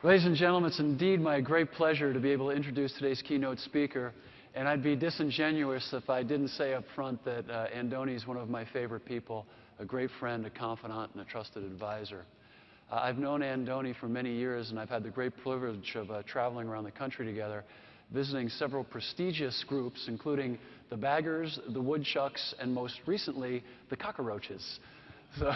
Ladies and gentlemen, it's indeed my great pleasure to be able to introduce today's keynote speaker. And I'd be disingenuous if I didn't say up front that Andoni is one of my favorite people, a great friend, a confidant, and a trusted advisor. I've known Andoni for many years, and I've had the great privilege of traveling around the country together, visiting several prestigious groups, including the Baggers, the Woodchucks, and most recently, the Cockroaches. So,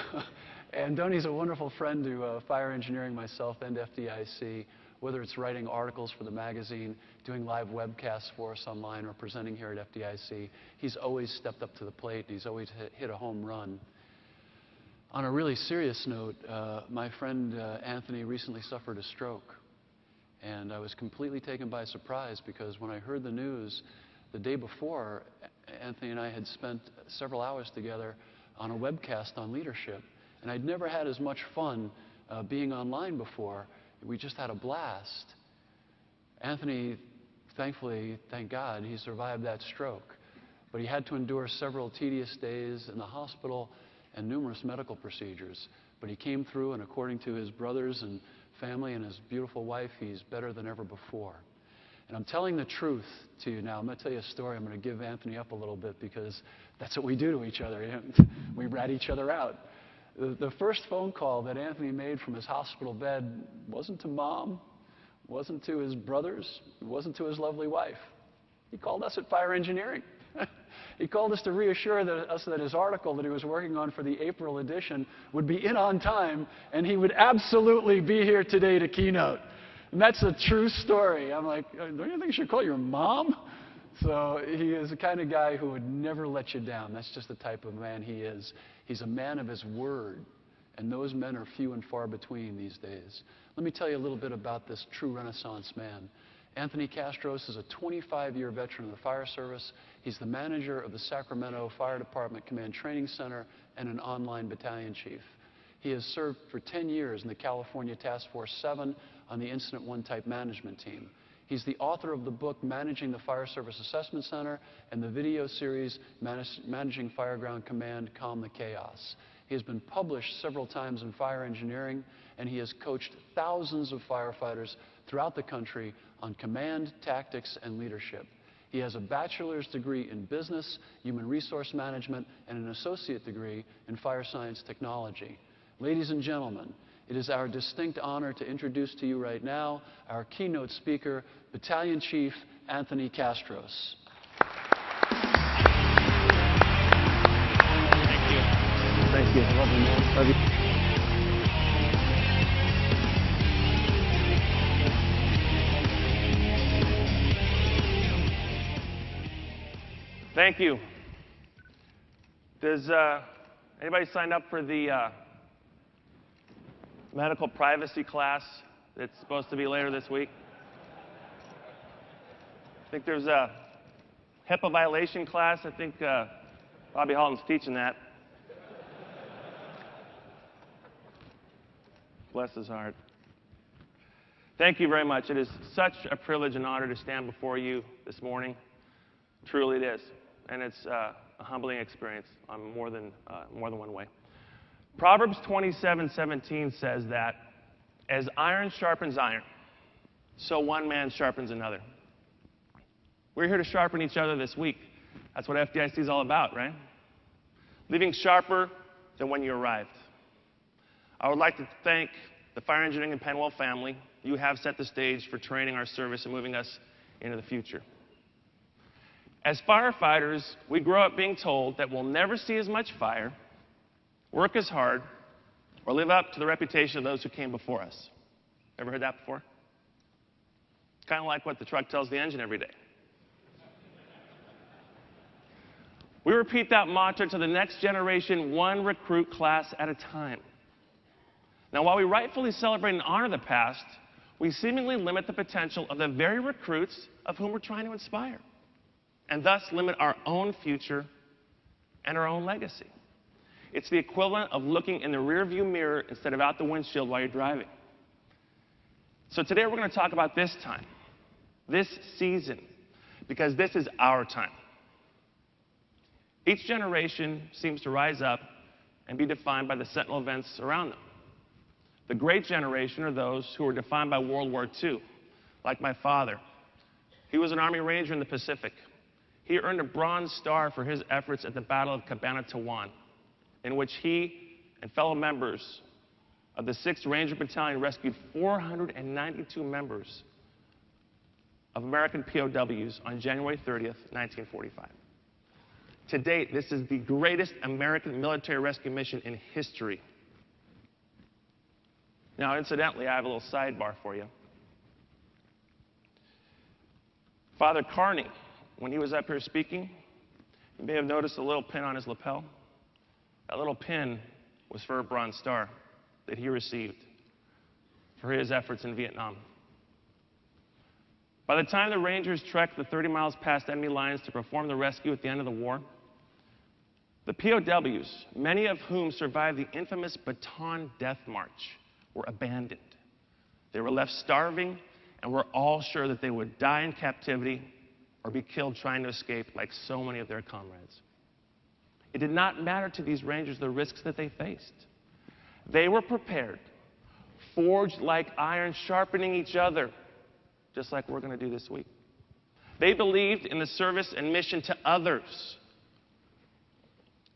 Andoni's a wonderful friend to fire engineering, myself, and FDIC, whether it's writing articles for the magazine, doing live webcasts for us online, or presenting here at FDIC. He's always stepped up to the plate. He's always hit a home run. On a really serious note, my friend Anthony recently suffered a stroke. And I was completely taken by surprise because when I heard the news the day before, Anthony and I had spent several hours together on a webcast on leadership. And I'd never had as much fun being online before. We just had a blast. Anthony, thankfully, thank God, he survived that stroke. But he had to endure several tedious days in the hospital and numerous medical procedures. But he came through, and according to his brothers and family and his beautiful wife, he's better than ever before. And I'm telling the truth to you now. I'm going to tell you a story. I'm going to give Anthony up a little bit because that's what we do to each other. We rat each other out. The first phone call that Anthony made from his hospital bed wasn't to Mom, wasn't to his brothers, it wasn't to his lovely wife. He called us at Fire Engineering. He called us to reassure us that his article that he was working on for the April edition would be in on time, and he would absolutely be here today to keynote. And that's a true story. I'm like, don't you think you should call your mom? So he is the kind of guy who would never let you down. That's just the type of man he is. He's a man of his word, and those men are few and far between these days. Let me tell you a little bit about this true Renaissance man. Anthony Kastros is a 25-year veteran of the fire service. He's the manager of the Sacramento Fire Department Command Training Center and an online battalion chief. He has served for 10 years in the California Task Force 7 on the Incident 1 Type Management Team. He's the author of the book Managing the Fire Service Assessment Center and the video series Managing Fireground Command, Calm the Chaos. He has been published several times in fire engineering, and he has coached thousands of firefighters throughout the country on command, tactics, and leadership. He has a bachelor's degree in business, human resource management, and an associate degree in fire science technology. Ladies and gentlemen, it is our distinct honor to introduce to you right now our keynote speaker, Battalion Chief Anthony Kastros. Thank you. Thank you. Love you, man. Love you. Thank you. Does anybody sign up for the medical privacy class that's supposed to be later this week? I think there's a HIPAA violation class. I think Bobby Halton's teaching that. Bless his heart. Thank you very much. It is such a privilege and honor to stand before you this morning. Truly it is. And it's a humbling experience on more than one way. Proverbs 27:17 says that as iron sharpens iron, so one man sharpens another. We're here to sharpen each other this week. That's what FDIC is all about, right? Leaving sharper than when you arrived. I would like to thank the Fire Engineering and Penwell family. You have set the stage for training our service and moving us into the future. As firefighters, we grow up being told that we'll never see as much fire, work as hard, or live up to the reputation of those who came before us. Ever heard that before? Kind of like what the truck tells the engine every day. We repeat that mantra to the next generation, one recruit class at a time. Now, while we rightfully celebrate and honor the past, we seemingly limit the potential of the very recruits of whom we're trying to inspire, and thus limit our own future and our own legacy. It's the equivalent of looking in the rearview mirror instead of out the windshield while you're driving. So today we're going to talk about this time, this season, because this is our time. Each generation seems to rise up and be defined by the sentinel events around them. The great generation are those who were defined by World War II, like my father. He was an Army Ranger in the Pacific. He earned a Bronze Star for his efforts at the Battle of Cabanatuan, in which he and fellow members of the 6th Ranger Battalion rescued 492 members of American POWs on January 30th, 1945. To date, this is the greatest American military rescue mission in history. Now, incidentally, I have a little sidebar for you. Father Carney, when he was up here speaking, you may have noticed a little pin on his lapel. That little pin was for a Bronze Star that he received for his efforts in Vietnam. By the time the Rangers trekked the 30 miles past enemy lines to perform the rescue at the end of the war, the POWs, many of whom survived the infamous Bataan Death March, were abandoned. They were left starving and were all sure that they would die in captivity or be killed trying to escape like so many of their comrades. It did not matter to these Rangers the risks that they faced. They were prepared, forged like iron, sharpening each other, just like we're going to do this week. They believed in the service and mission to others.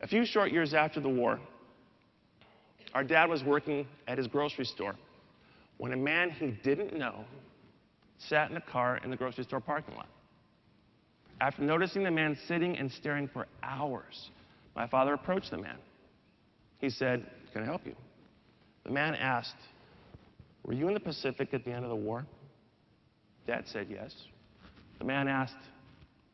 A few short years after the war, our dad was working at his grocery store when a man he didn't know sat in a car in the grocery store parking lot. After noticing the man sitting and staring for hours, my father approached the man. He said, "Can I help you?" The man asked, "Were you in the Pacific at the end of the war?" Dad said yes. The man asked,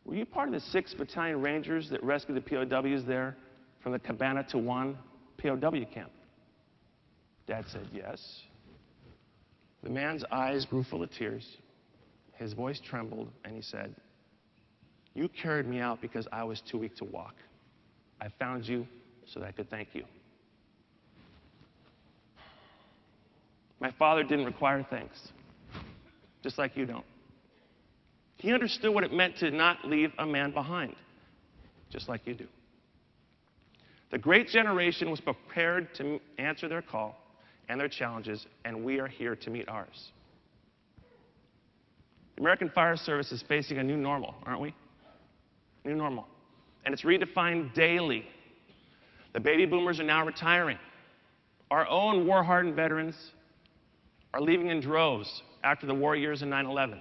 "Were you part of the 6th Battalion Rangers that rescued the POWs there from the Cabanatuan POW camp?" Dad said yes. The man's eyes grew full of tears. His voice trembled, and he said, "You carried me out because I was too weak to walk. I found you so that I could thank you." My father didn't require thanks, just like you don't. He understood what it meant to not leave a man behind, just like you do. The great generation was prepared to answer their call and their challenges, and we are here to meet ours. The American Fire Service is facing a new normal, aren't we? New normal. And it's redefined daily. The baby boomers are now retiring. Our own war-hardened veterans are leaving in droves after the war years and 9/11.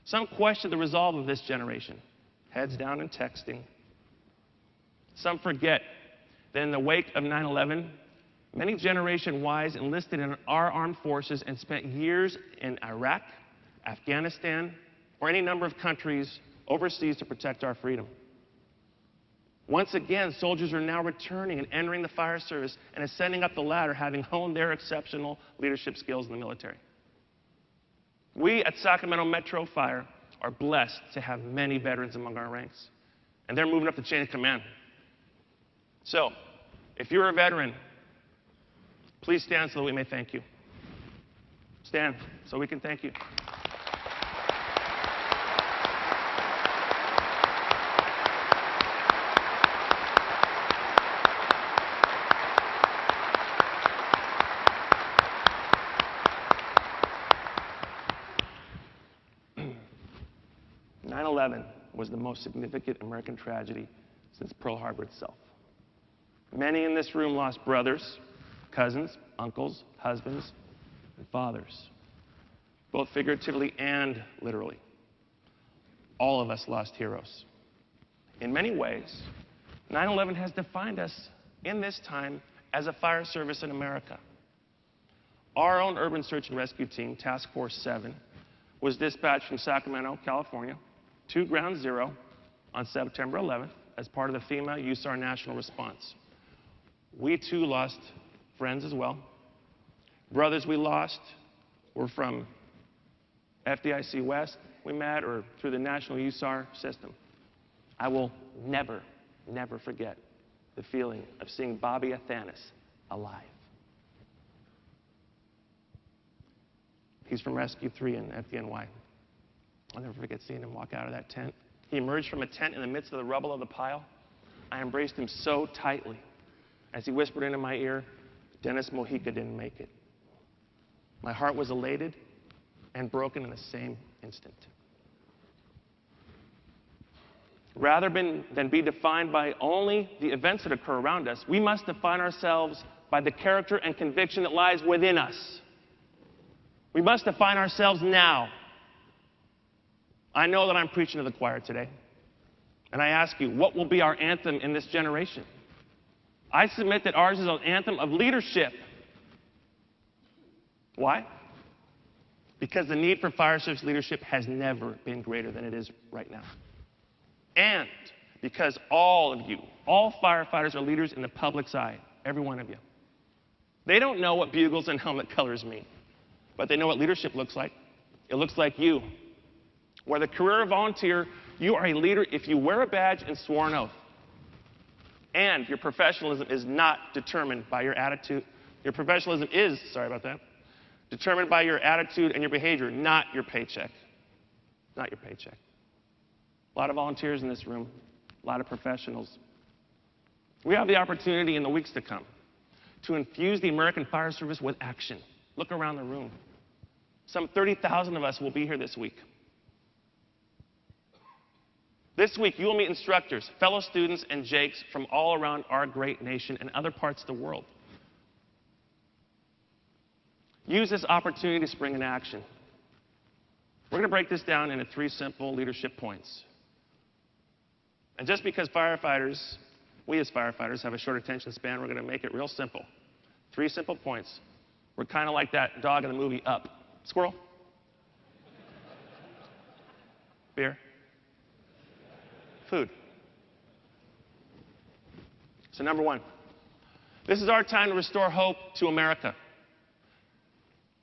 Some question the resolve of this generation, heads down and texting. Some forget that in the wake of 9/11, many Generation Ys enlisted in our armed forces and spent years in Iraq, Afghanistan, or any number of countries overseas to protect our freedom. Once again, soldiers are now returning and entering the fire service and ascending up the ladder, having honed their exceptional leadership skills in the military. We at Sacramento Metro Fire are blessed to have many veterans among our ranks, and they're moving up the chain of command. So, if you're a veteran, please stand so that we may thank you. Stand so we can thank you. Was the most significant American tragedy since Pearl Harbor itself. Many in this room lost brothers, cousins, uncles, husbands, and fathers, both figuratively and literally. All of us lost heroes. In many ways, 9/11 has defined us in this time as a fire service in America. Our own urban search and rescue team, Task Force 7, was dispatched from Sacramento, California, to Ground Zero on September 11th as part of the FEMA USAR National Response. We too lost friends as well. Brothers we lost were from FDIC West we met or through the National USAR system. I will never, never forget the feeling of seeing Bobby Athanas alive. He's from Rescue 3 in FDNY. I'll never forget seeing him walk out of that tent. He emerged from a tent in the midst of the rubble of the pile. I embraced him so tightly as he whispered into my ear, "Dennis Mojica didn't make it. My heart was elated and broken in the same instant. Rather than be defined by only the events that occur around us, we must define ourselves by the character and conviction that lies within us. We must define ourselves now. I know that I'm preaching to the choir today. And I ask you, what will be our anthem in this generation? I submit that ours is an anthem of leadership. Why? Because the need for fire service leadership has never been greater than it is right now. And because all of you, all firefighters are leaders in the public's eye, every one of you. They don't know what bugles and helmet colors mean, but they know what leadership looks like. It looks like you. Whether career or volunteer, you are a leader if you wear a badge and swore an oath. And your professionalism is not determined by your attitude. Your professionalism is, determined by your attitude and your behavior, not your paycheck. Not your paycheck. A lot of volunteers in this room, a lot of professionals. We have the opportunity in the weeks to come to infuse the American Fire Service with action. Look around the room. Some 30,000 of us will be here this week. This week, you will meet instructors, fellow students, and Jakes from all around our great nation and other parts of the world. Use this opportunity to spring into action. We're going to break this down into 3 simple leadership points. And just because we as firefighters have a short attention span, we're going to make it real simple. 3 simple points. We're kind of like that dog in the movie Up. Squirrel? Beer? Food. So number 1, this is our time to restore hope to America.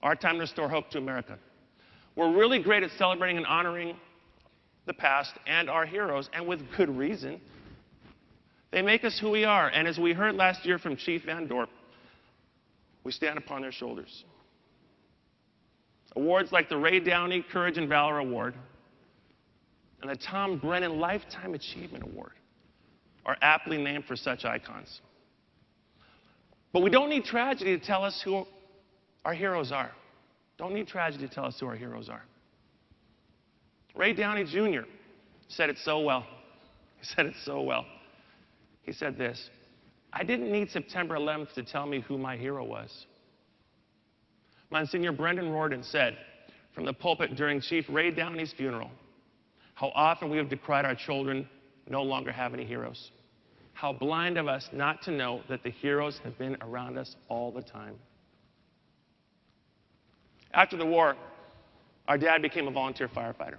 Our time to restore hope to America. We're really great at celebrating and honoring the past and our heroes, and with good reason. They make us who we are, and as we heard last year from Chief Van Dorp, we stand upon their shoulders. Awards like the Ray Downey Courage and Valor Award and the Tom Brennan Lifetime Achievement Award are aptly named for such icons. But we don't need tragedy to tell us who our heroes are. Don't need tragedy to tell us who our heroes are. Ray Downey Jr. said it so well. He said it so well. He said this: I didn't need September 11th to tell me who my hero was. Monsignor Brendan Rorden said from the pulpit during Chief Ray Downey's funeral, how often we have decried our children no longer have any heroes. How blind of us not to know that the heroes have been around us all the time. After the war, our dad became a volunteer firefighter.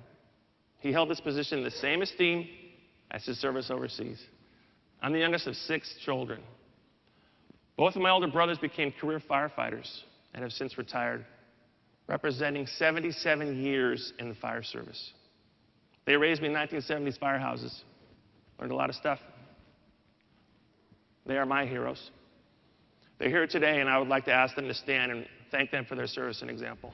He held this position in the same esteem as his service overseas. I'm the youngest of 6 children. Both of my older brothers became career firefighters and have since retired, representing 77 years in the fire service. They raised me in 1970s firehouses. Learned a lot of stuff. They are my heroes. They're here today, and I would like to ask them to stand and thank them for their service and example.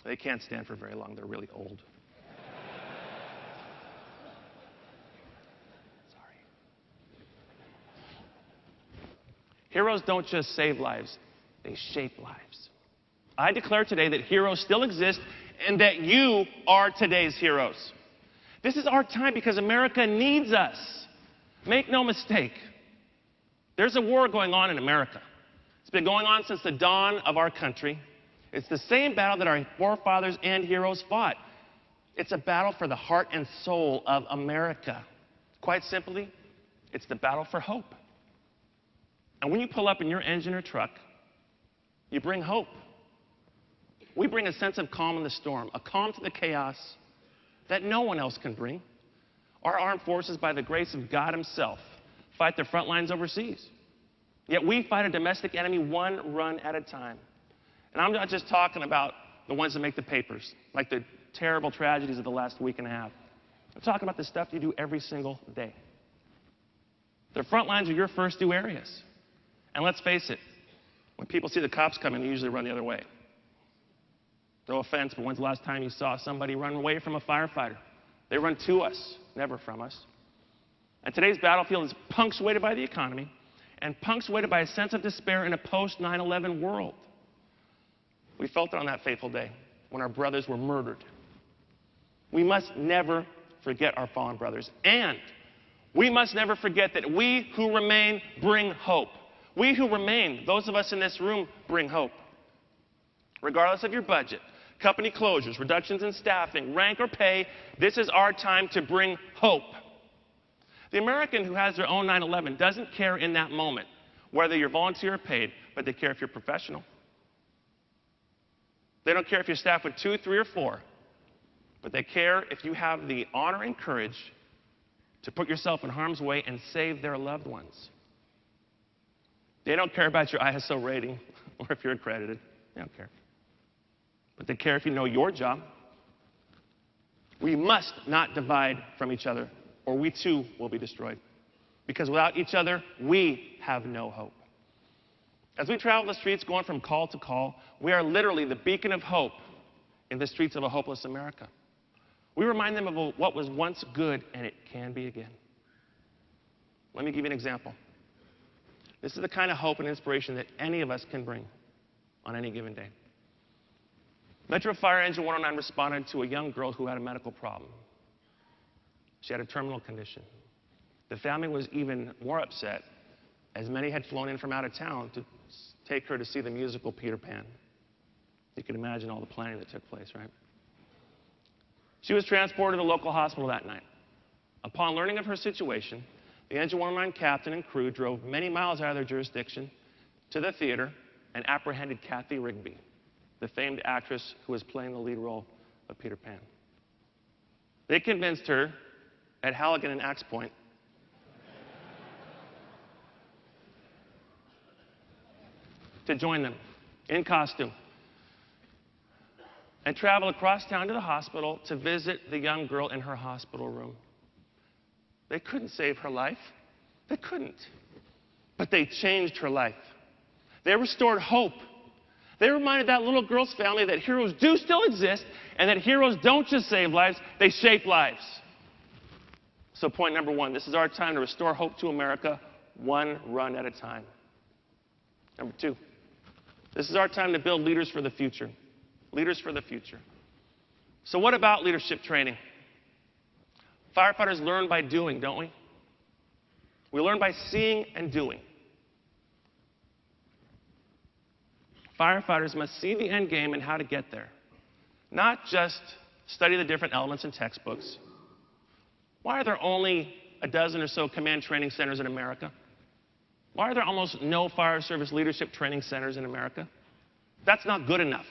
They can't stand for very long. They're really old. Sorry. Heroes don't just save lives, they shape lives. I declare today that heroes still exist and that you are today's heroes. This is our time because America needs us. Make no mistake. There's a war going on in America. It's been going on since the dawn of our country. It's the same battle that our forefathers and heroes fought. It's a battle for the heart and soul of America. Quite simply, it's the battle for hope. And when you pull up in your engine or truck, you bring hope. We bring a sense of calm in the storm, a calm to the chaos that no one else can bring. Our armed forces, by the grace of God Himself, fight the front lines overseas. Yet we fight a domestic enemy one run at a time. And I'm not just talking about the ones that make the papers, like the terrible tragedies of the last week and a half. I'm talking about the stuff you do every single day. The front lines are your first 2 areas. And let's face it, when people see the cops coming, they usually run the other way. No offense, but when's the last time you saw somebody run away from a firefighter? They run to us, never from us. And today's battlefield is punctuated by the economy and punctuated by a sense of despair in a post-9/11 world. We felt it on that fateful day when our brothers were murdered. We must never forget our fallen brothers. And we must never forget that we who remain bring hope. We who remain, those of us in this room, bring hope. Regardless of your budget, company closures, reductions in staffing, rank or pay, this is our time to bring hope. The American who has their own 9/11 doesn't care in that moment whether you're volunteer or paid, but they care if you're professional. They don't care if you're staffed with 2, 3, or 4, but they care if you have the honor and courage to put yourself in harm's way and save their loved ones. They don't care about your ISO rating or if you're accredited. They don't care. But they care if you know your job. We must not divide from each other, or we too will be destroyed. Because without each other, we have no hope. As we travel the streets going from call to call, we are literally the beacon of hope in the streets of a hopeless America. We remind them of what was once good, and it can be again. Let me give you an example. This is the kind of hope and inspiration that any of us can bring on any given day. Metro Fire Engine 109 responded to a young girl who had a medical problem. She had a terminal condition. The family was even more upset, as many had flown in from out of town to take her to see the musical Peter Pan. You can imagine all the planning that took place, right? She was transported to a local hospital that night. Upon learning of her situation, the Engine 109 captain and crew drove many miles out of their jurisdiction to the theater and apprehended Kathy Rigby, the famed actress who was playing the lead role of Peter Pan. They convinced her at Halligan and Axe Point to join them in costume and travel across town to the hospital to visit the young girl in her hospital room. They couldn't save her life. They couldn't. But they changed her life. They restored hope. They reminded that little girl's family that heroes do still exist and that heroes don't just save lives, they shape lives. So point number 1, this is our time to restore hope to America, one run at a time. Number 2, this is our time to build leaders for the future. Leaders for the future. So what about leadership training? Firefighters learn by doing, don't we? We learn by seeing and doing. Firefighters must see the end game and how to get there, not just study the different elements in textbooks. Why are there only a dozen or so command training centers in America? Why are there almost no fire service leadership training centers in America? That's not good enough.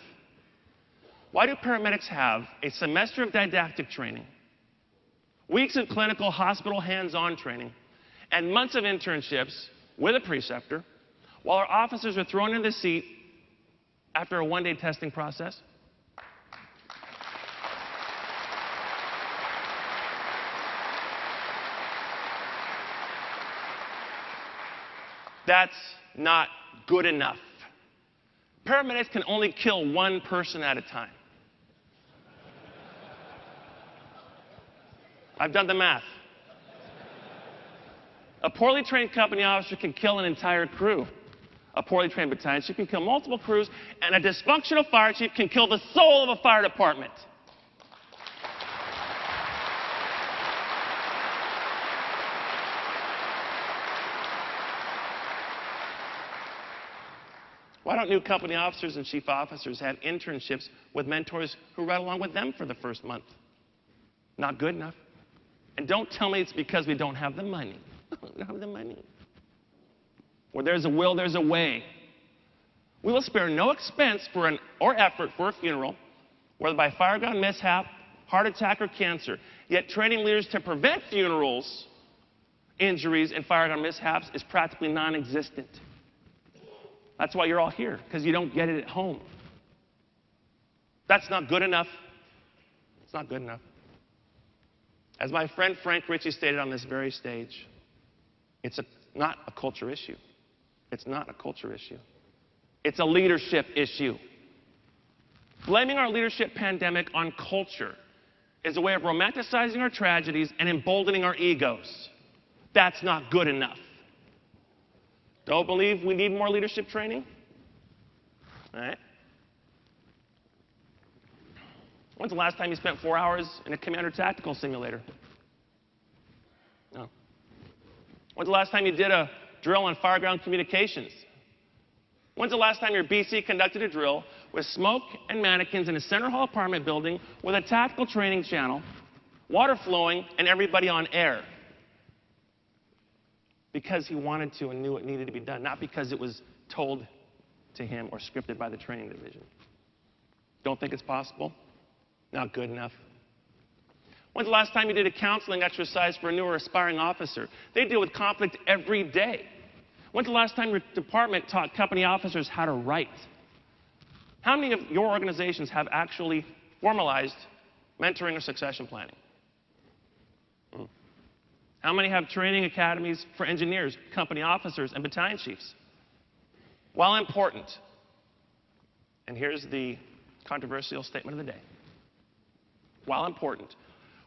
Why do paramedics have a semester of didactic training, weeks of clinical hospital hands-on training, and months of internships with a preceptor, while our officers are thrown in the seat after a one-day testing process? That's not good enough. Paramedics can only kill one person at a time. I've done the math. A poorly trained company officer can kill an entire crew. A poorly trained battalion chief can kill multiple crews, and a dysfunctional fire chief can kill the soul of a fire department. Why don't new company officers and chief officers have internships with mentors who ride along with them for the first month? Not good enough. And don't tell me it's because we don't have the money. We don't have the money. Where there's a will, there's a way. We will spare no expense or effort for a funeral, whether by fireground mishap, heart attack, or cancer. Yet training leaders to prevent funerals, injuries, and fireground mishaps is practically non-existent. That's why you're all here, because you don't get it at home. That's not good enough. It's not good enough. As my friend Frank Ritchie stated on this very stage, it's not a culture issue. It's not a culture issue. It's a leadership issue. Blaming our leadership pandemic on culture is a way of romanticizing our tragedies and emboldening our egos. That's not good enough. Don't believe we need more leadership training? All right. When's the last time you spent 4 hours in a commander tactical simulator? No. When's the last time you did a drill on fireground communications? When's the last time your BC conducted a drill with smoke and mannequins in a Center Hall apartment building with a tactical training channel, water flowing, and everybody on air? Because he wanted to and knew it needed to be done, not because it was told to him or scripted by the training division. Don't think it's possible? Not good enough. When's the last time you did a counseling exercise for a new or aspiring officer? They deal with conflict every day. When's the last time your department taught company officers how to write? How many of your organizations have actually formalized mentoring or succession planning? How many have training academies for engineers, company officers, and battalion chiefs? While important, and here's the controversial statement of the day. While important,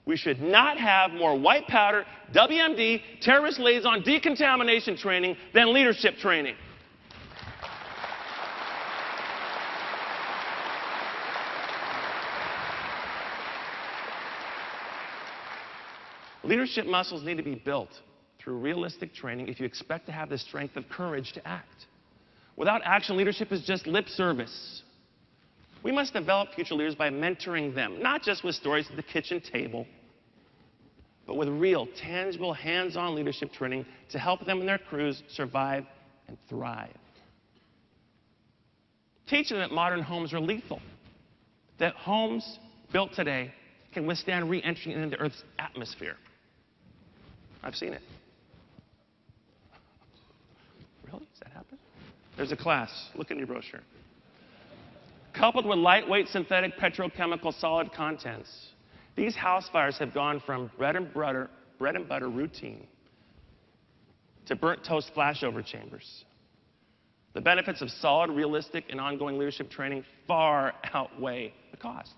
we should not have more white powder, WMD, terrorist liaison decontamination training than leadership training. Leadership muscles need to be built through realistic training if you expect to have the strength of courage to act. Without action, leadership is just lip service. We must develop future leaders by mentoring them, not just with stories at the kitchen table, but with real, tangible, hands-on leadership training to help them and their crews survive and thrive. Teach them that modern homes are lethal, that homes built today can withstand re-entry into Earth's atmosphere. I've seen it. Really? Does that happen? There's a class. Look in your brochure. Coupled with lightweight synthetic petrochemical solid contents, these house fires have gone from bread and butter routine to burnt toast flashover chambers. The benefits of solid, realistic, and ongoing leadership training far outweigh the costs.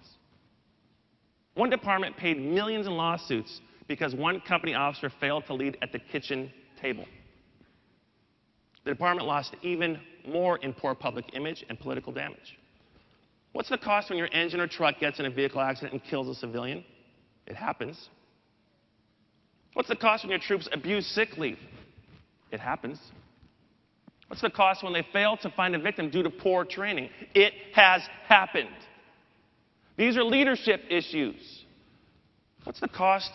One department paid millions in lawsuits because one company officer failed to lead at the kitchen table. The department lost even more in poor public image and political damage. What's the cost when your engine or truck gets in a vehicle accident and kills a civilian? It happens. What's the cost when your troops abuse sick leave? It happens. What's the cost when they fail to find a victim due to poor training? It has happened. These are leadership issues. What's the cost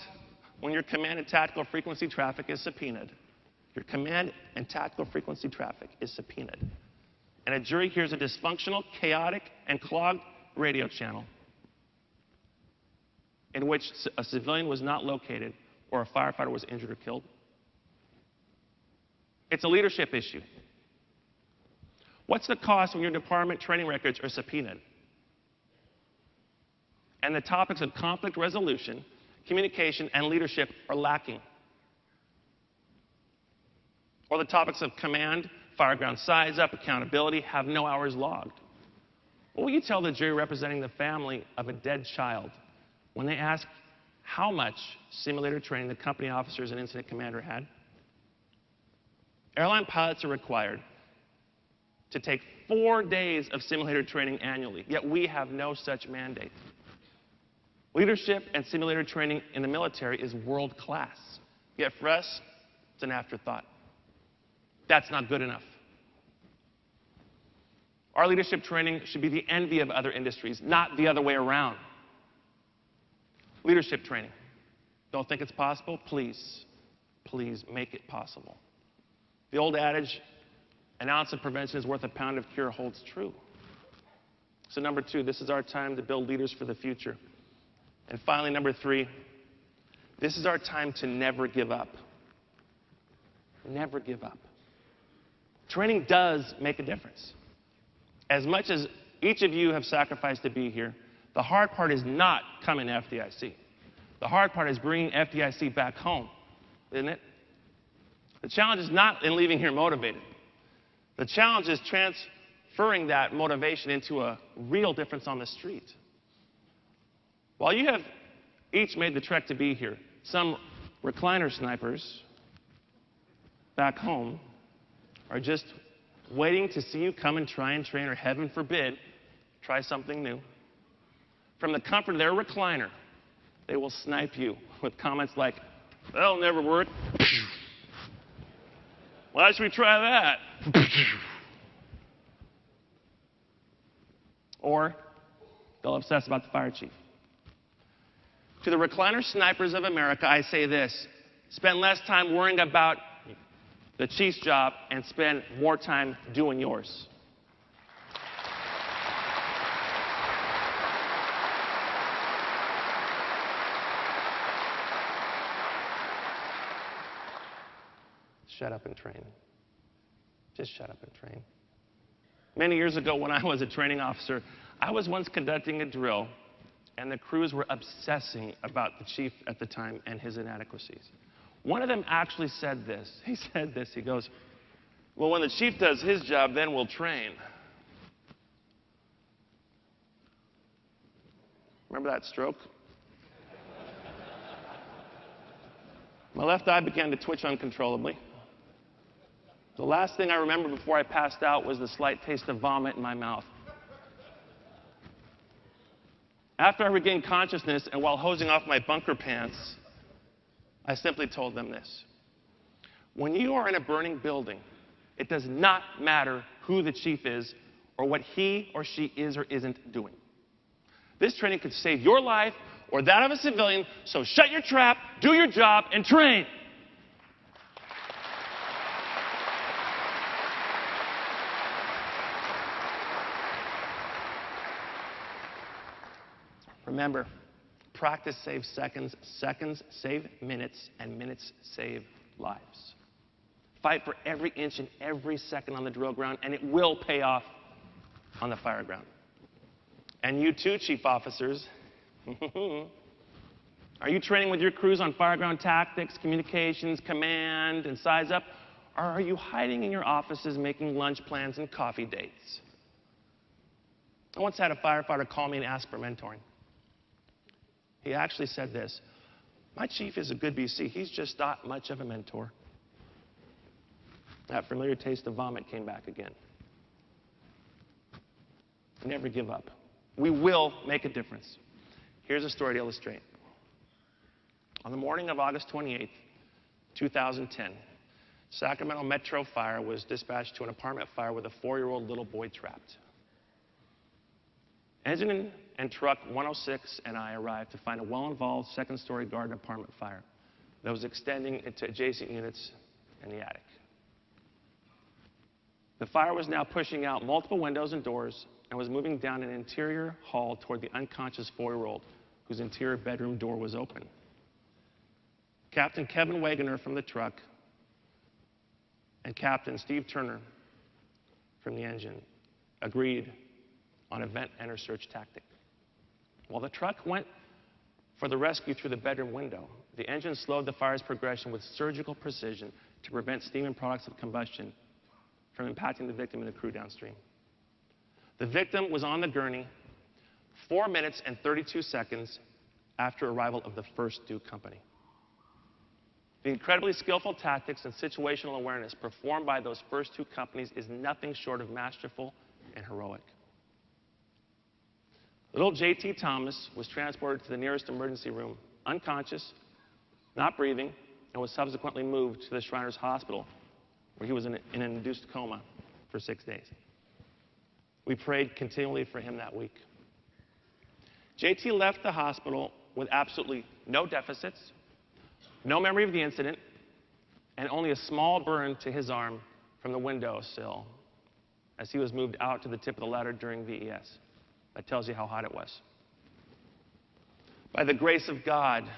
when your command and tactical frequency traffic is subpoenaed? Your command and tactical frequency traffic is subpoenaed. And a jury hears a dysfunctional, chaotic, and clogged radio channel in which a civilian was not located or a firefighter was injured or killed. It's a leadership issue. What's the cost when your department training records are subpoenaed? And the topics of conflict resolution, communication, and leadership are lacking. Or the topics of command, fireground size up, accountability have no hours logged. What will you tell the jury representing the family of a dead child when they ask how much simulator training the company officers and incident commander had? Airline pilots are required to take 4 days of simulator training annually, yet we have no such mandate. Leadership and simulator training in the military is world class, yet for us, it's an afterthought. That's not good enough. Our leadership training should be the envy of other industries, not the other way around. Leadership training. Don't think it's possible? Please, please make it possible. The old adage, an ounce of prevention is worth a pound of cure, holds true. So number 2, this is our time to build leaders for the future. And finally, number 3, this is our time to never give up. Never give up. Training does make a difference. As much as each of you have sacrificed to be here, the hard part is not coming to FDIC. The hard part is bringing FDIC back home, isn't it? The challenge is not in leaving here motivated. The challenge is transferring that motivation into a real difference on the street. While you have each made the trek to be here, some recliner snipers back home are just waiting to see you come and try and train, or heaven forbid, try something new. From the comfort of their recliner, they will snipe you with comments like, "That'll never work." "Why should we try that?" Or they'll obsess about the fire chief. To the recliner snipers of America, I say this: spend less time worrying about the chief's job and spend more time doing yours. Shut up and train. Just shut up and train. Many years ago, when I was a training officer, I was once conducting a drill, and the crews were obsessing about the chief at the time and his inadequacies. One of them actually said this. He said this. He goes, "Well, when the chief does his job, then we'll train." Remember that stroke? My left eye began to twitch uncontrollably. The last thing I remember before I passed out was the slight taste of vomit in my mouth. After I regained consciousness and while hosing off my bunker pants, I simply told them this: when you are in a burning building, it does not matter who the chief is or what he or she is or isn't doing. This training could save your life or that of a civilian, so shut your trap, do your job, and train. Remember, practice saves seconds, seconds save minutes, and minutes save lives. Fight for every inch and every second on the drill ground, and it will pay off on the fire ground. And you too, chief officers. Are you training with your crews on fireground tactics, communications, command, and size up? Or are you hiding in your offices making lunch plans and coffee dates? I once had a firefighter call me and ask for mentoring. He actually said this: "My chief is a good BC. He's just not much of a mentor." That familiar taste of vomit came back again. Never give up. We will make a difference. Here's a story to illustrate. On the morning of August 28th, 2010, Sacramento Metro Fire was dispatched to an apartment fire with a 4-year-old little boy trapped. Engine and truck 106 and I arrived to find a well-involved second-story garden apartment fire that was extending into adjacent units in the attic. The fire was now pushing out multiple windows and doors and was moving down an interior hall toward the unconscious 4-year-old whose interior bedroom door was open. Captain Kevin Wagoner from the truck and Captain Steve Turner from the engine agreed on a vent-enter search tactic. While the truck went for the rescue through the bedroom window, the engine slowed the fire's progression with surgical precision to prevent steam and products of combustion from impacting the victim and the crew downstream. The victim was on the gurney 4 minutes and 32 seconds after arrival of the first Duke company. The incredibly skillful tactics and situational awareness performed by those first 2 companies is nothing short of masterful and heroic. Little J.T. Thomas was transported to the nearest emergency room, unconscious, not breathing, and was subsequently moved to the Shriners Hospital, where he was in an induced coma for 6 days. We prayed continually for him that week. J.T. left the hospital with absolutely no deficits, no memory of the incident, and only a small burn to his arm from the windowsill as he was moved out to the tip of the ladder during VES. That tells you how hot it was. By the grace of God,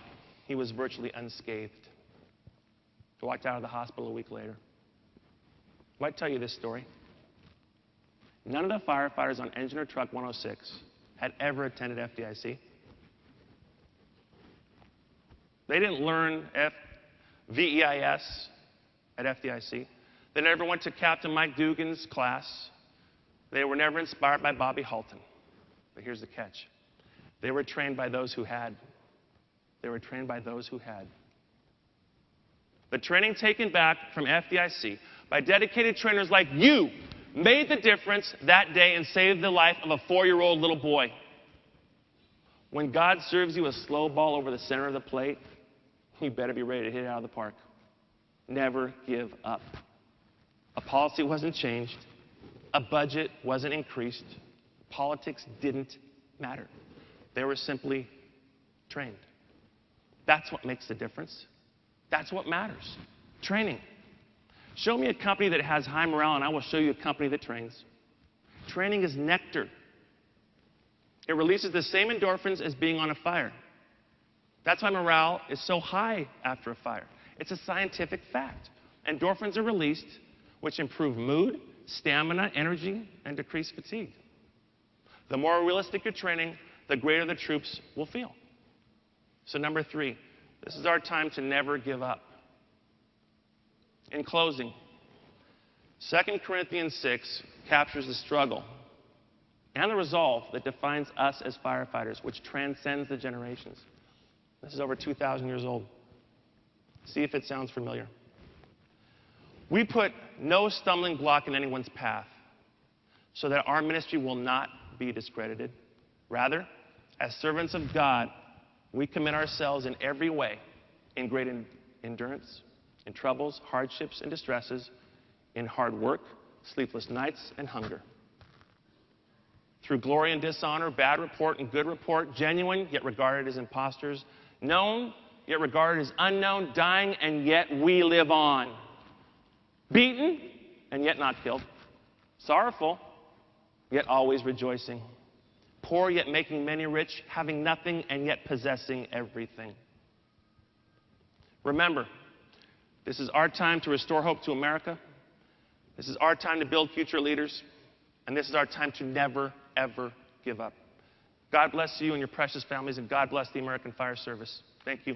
he was virtually unscathed. He walked out of the hospital a week later. Why tell you this story? None of the firefighters on engine or truck 106 had ever attended FDIC. They didn't learn VEIS at FDIC. They never went to Captain Mike Dugan's class. They were never inspired by Bobby Halton. But here's the catch. They were trained by those who had. They were trained by those who had. The training taken back from FDIC by dedicated trainers like you made the difference that day and saved the life of a 4-year-old little boy. When God serves you a slow ball over the center of the plate, you better be ready to hit it out of the park. Never give up. A policy wasn't changed. A budget wasn't increased. Politics didn't matter. They were simply trained. That's what makes the difference. That's what matters. Training. Show me a company that has high morale, and I will show you a company that trains. Training is nectar. It releases the same endorphins as being on a fire. That's why morale is so high after a fire. It's a scientific fact. Endorphins are released, which improve mood, stamina, energy, and decrease fatigue. The more realistic your training, the greater the troops will feel. So number 3, this is our time to never give up. In closing, 2 Corinthians 6 captures the struggle and the resolve that defines us as firefighters, which transcends the generations. This is over 2,000 years old. See if it sounds familiar. We put no stumbling block in anyone's path so that our ministry will not be discredited. Rather, as servants of God, we commit ourselves in every way in great endurance, in troubles, hardships, and distresses, in hard work, sleepless nights, and hunger. Through glory and dishonor, bad report and good report, genuine, yet regarded as impostors, known, yet regarded as unknown, dying, and yet we live on. Beaten, and yet not killed. Sorrowful, yet always rejoicing. Poor, yet making many rich, having nothing, and yet possessing everything. Remember, this is our time to restore hope to America. This is our time to build future leaders. And this is our time to never, ever give up. God bless you and your precious families, and God bless the American Fire Service. Thank you.